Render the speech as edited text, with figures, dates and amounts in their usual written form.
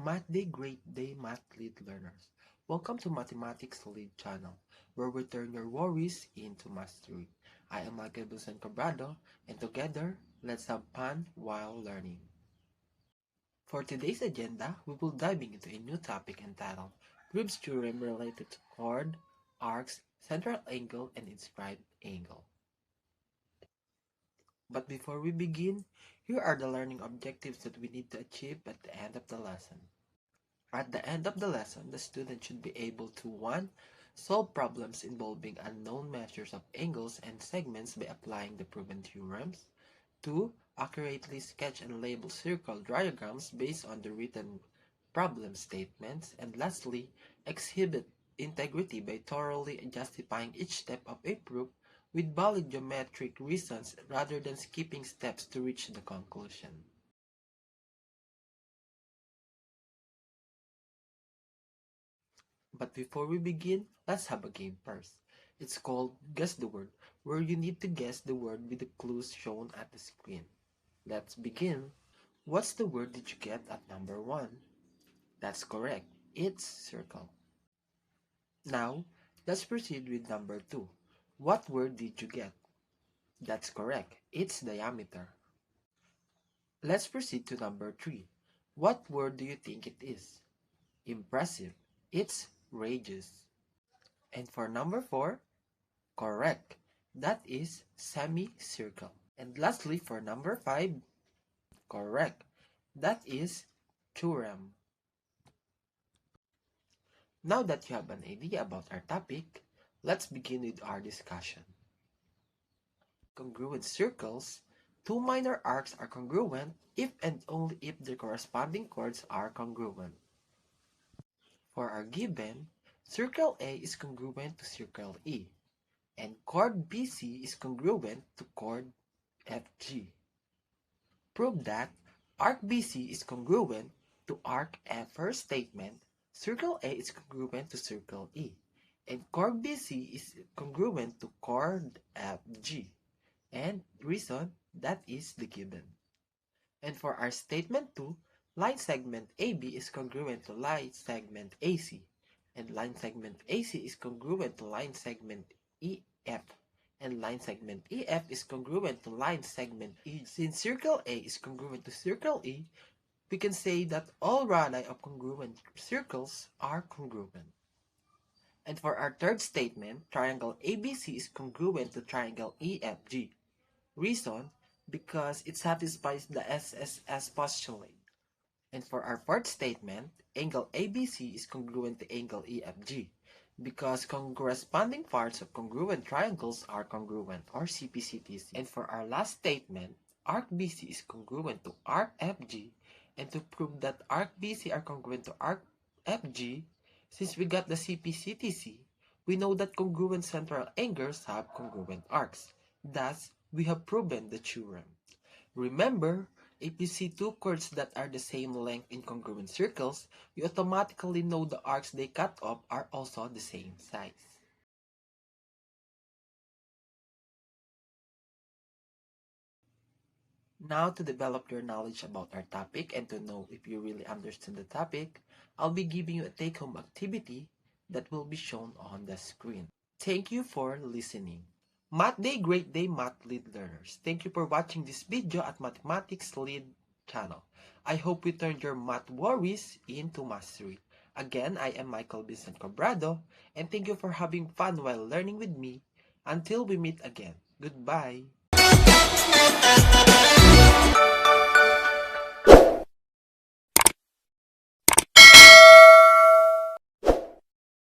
Math Day, Great Day, Math Lead Learners. Welcome to Mathematics Lead channel, where we turn your worries into mastery. I am Michael Bilson Cabrado, and together, let's have fun while learning. For today's agenda, we will dive into a new topic entitled Gibbs theorem related to chord, arcs, central angle, and inscribed angle. But before we begin, here are the learning objectives that we need to achieve at the end of the lesson. At the end of the lesson, the student should be able to 1. Solve problems involving unknown measures of angles and segments by applying the proven theorems. 2. Accurately sketch and label circle diagrams based on the written problem statements. And lastly, exhibit integrity by thoroughly justifying each step of a proof with valid geometric reasons rather than skipping steps to reach the conclusion. But before we begin, let's have a game first. It's called Guess the Word, where you need to guess the word with the clues shown at the screen. Let's begin. What's the word did you get at number 1? That's correct. It's circle. Now, let's proceed with number 2. What word did you get? That's correct. It's diameter. Let's proceed to number 3. What word do you think it is? Impressive. It's radius. And for number 4, correct. That is semicircle. And lastly, for number 5, correct. That is theorem. Now that you have an idea about our topic, let's begin with our discussion. Congruent circles, two minor arcs are congruent if and only if their corresponding chords are congruent. For our given, circle A is congruent to circle E, and chord BC is congruent to chord FG. Prove that arc BC is congruent to arc F. First statement, circle A is congruent to circle E, and chord BC is congruent to chord FG. And reason, that is the given. And for our statement 2, line segment AB is congruent to line segment AC, and line segment AC is congruent to line segment EF, and line segment EF is congruent to line segment E. Since circle A is congruent to circle E, we can say that all radii of congruent circles are congruent. And for our third statement, triangle ABC is congruent to triangle EFG. Reason, because it satisfies the SSS postulate. And for our fourth statement, angle ABC is congruent to angle EFG, because corresponding parts of congruent triangles are congruent, or CPCTC. And for our last statement, arc BC is congruent to arc FG, and to prove that arc BC are congruent to arc FG, since we got the CPCTC, we know that congruent central angles have congruent arcs. Thus, we have proven the theorem. Remember, if you see two chords that are the same length in congruent circles, you automatically know the arcs they cut off are also the same size. Now, to develop your knowledge about our topic and to know if you really understand the topic, I'll be giving you a take-home activity that will be shown on the screen. Thank you for listening. Math Day, Great Day, Math Lead Learners. Thank you for watching this video at Mathematics Lead channel. I hope you turned your math worries into mastery. Again, I am Michael Vincent Cabrado, and thank you for having fun while learning with me. Until we meet again, goodbye.